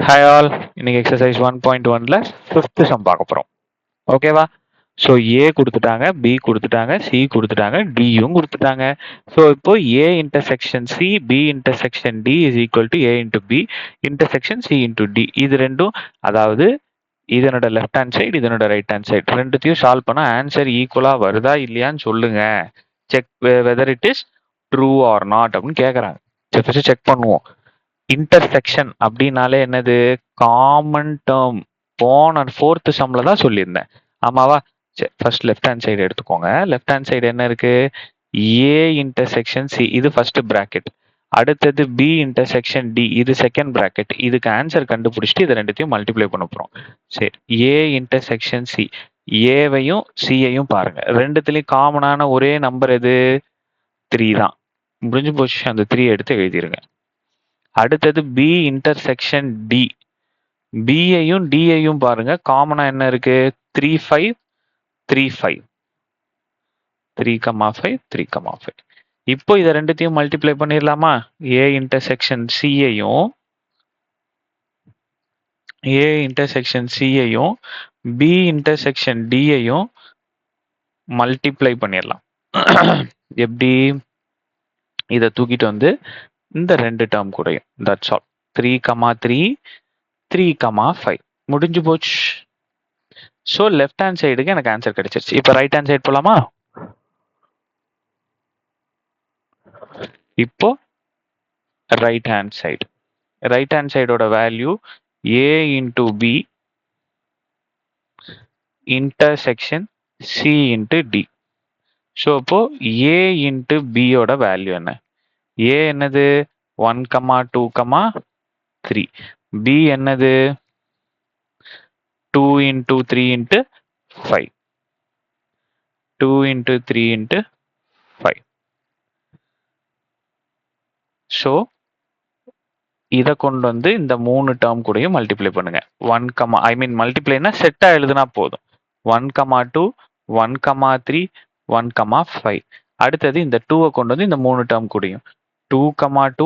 Hi all, இன்னைக்கு exercise 1.1ல fifth some பார்க்க போகிறோம். ஓகேவா? ஸோ ஏ கொடுத்துட்டாங்க, பி கொடுத்துட்டாங்க, சி கொடுத்துட்டாங்க, டியும் கொடுத்துட்டாங்க. ஸோ இப்போ A intersection C, B intersection D is equal to A into B intersection C into D. இது ரெண்டும், அதாவது இதனோட லெஃப்ட் ஹேண்ட் சைடு, இதனோட ரைட் ஹேண்ட் சைடு ரெண்டுத்தையும் சால்வ் பண்ணால் ஆன்சர் ஈக்குவலாக வருதா இல்லையான்னு சொல்லுங்க. Check whether it is true or not அப்படின்னு கேட்குறாங்க. ஃபர்ஸ்ட் செக் பண்ணுவோம். இன்டர்செக்ஷன் அப்படின்னாலே என்னது? Common term. போன ஃபோர்த் சம்ல தான் சொல்லியிருந்தேன், ஆமாவா? சரி, ஃபர்ஸ்ட் லெஃப்ட் ஹேண்ட் சைடு எடுத்துக்கோங்க. லெஃப்ட் ஹேண்ட் சைடு என்ன இருக்கு? ஏ இன்டர்செக்ஷன் சி, இது ஃபர்ஸ்ட் பிராக்கெட். அடுத்தது பி இன்டர்செக்ஷன் டி, இது செகண்ட் பிராக்கெட். இதுக்கு ஆன்சர் கண்டுபிடிச்சிட்டு இது ரெண்டுத்தையும் மல்டிப்ளை பண்ண போறோம். சரி, ஏ இன்டர்செக்ஷன் சி, ஏவையும் சியையும் பாருங்க. ரெண்டுத்துலயும் காமனான ஒரே நம்பர் எது? 3 தான். முடிஞ்சு போச்சு, அந்த 3 எடுத்து எழுதிருங்க. அடுத்தது பி இன்டர்செக்ஷன் டி, பியையும் டியையும் பாருங்க. காமனா என்ன இருக்கு? 3 5 3 5 3,5 3,5. இப்போ இதை ரெண்டுத்தையும் மல்டிப்ளை பண்ணிடலாமா? ஏ இன்டர்செக்ஷன் சியையும் பி இன்டர்செக்ஷன் டியையும் மல்டிப்ளை பண்ணிடலாம். எப்படி? இதை தூக்கிட்டு வந்து இந்த ரெண்டு டேர்ம் கூடயும், தட்ஸ் ஆல். 3,3 3,5 முடிஞ்சு போச்சு. ஸோ லெஃப்ட் ஹேண்ட் சைடுக்கு எனக்கு ஆன்சர் கிடைச்சிருச்சு. இப்போ ரைட் ஹேண்ட் சைடு போலாமா? இப்போ ரைட் ஹேண்ட் சைடோட value A into B intersection C into D. So இப்போ ஏ இன்டு பியோட வேல்யூ என்ன? ஏ என்னது? 1, 2, 3. பி என்னது? 2 into 3 into 5. 2 into 3 into 5. So இதை கொண்டு வந்து இந்த 3 டேர்ம் கூடயும் மல்டிப்ளை பண்ணுங்க. 1, மல்டிப்ளைனா செட்டா எழுதுனா போதும். 1, 2 1, 3 1, 5. அடுத்தது இந்த 2வை கொண்டு வந்து இந்த 3 டேர்ம் கூடயும் 2, 2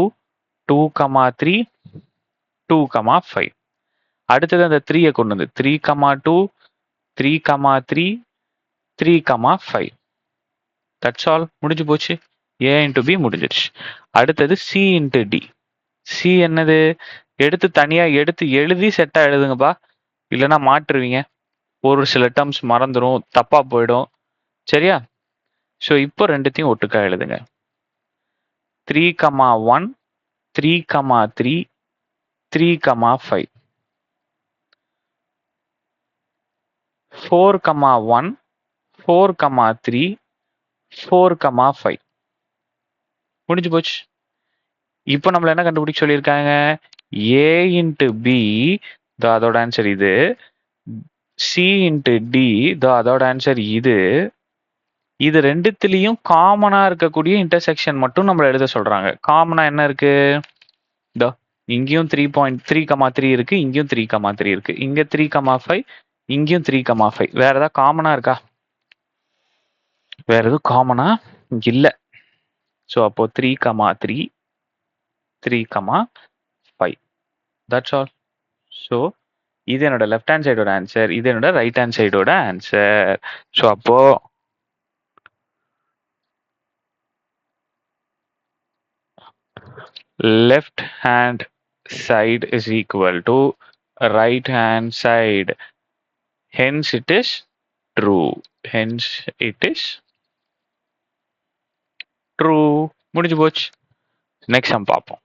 2, 3 2, 5. அடுத்தது அந்த 3யை கொண்டு வந்து 3, 2 3, 3 3, 5. That's all. முடிஞ்சு போச்சு. ஏ இன்டு பி முடிஞ்சிருச்சு. அடுத்தது சி இன்டு டி. சி என்னது? எடுத்து தனியா எடுத்து எழுதி செட்டா எழுதுங்கப்பா, இல்லைன்னா மாற்றுவீங்க. ஒரு சில டேர்ம்ஸ் மறந்துடும், தப்பா போயிடும். சரியா? ஸோ இப்போ ரெண்டுத்தையும் ஒட்டுக்கா எழுதுங்க. 3, 1 3, 3 3, 5. 4, 1 4, 3 4, 5. முடிஞ்சு போச்சு. இப்போ நம்மள என்ன கண்டுபிடிக்க சொல்லியிருக்காங்க? ஏ இன்ட்டு பி, அதோட ஆன்சர் இது. சி இன்ட்டு டி, அதோட ஆன்சர் இது. இது ரெண்டுத்திலையும் காமனா இருக்கக்கூடிய இன்டர்செக்ஷன் மட்டும் நம்மள எழுத சொல்றாங்க. காமனா என்ன இருக்கு? இங்கேயும் 3.3, இருக்கு, இங்கேயும் 3,3 இருக்கு, இங்க 3,5 இங்கேயும் 3,5. வேற ஏதாவது காமனா இருக்கா? வேற எதுவும் காமனா இல்ல. ஸோ அப்போ 3,3 3,5. That's all. ஸோ இது என்னோட லெஃப்ட் ஹேண்ட் சைடோட ஆன்சர், இது என்னோட ரைட் ஹேண்ட் சைடோட ஆன்சர். ஸோ அப்போ left hand side is equal to right hand side. Hence it is true. முடிஞ்சு போச்சு. நெக்ஸ்ட் சம் பார்ப்போம்.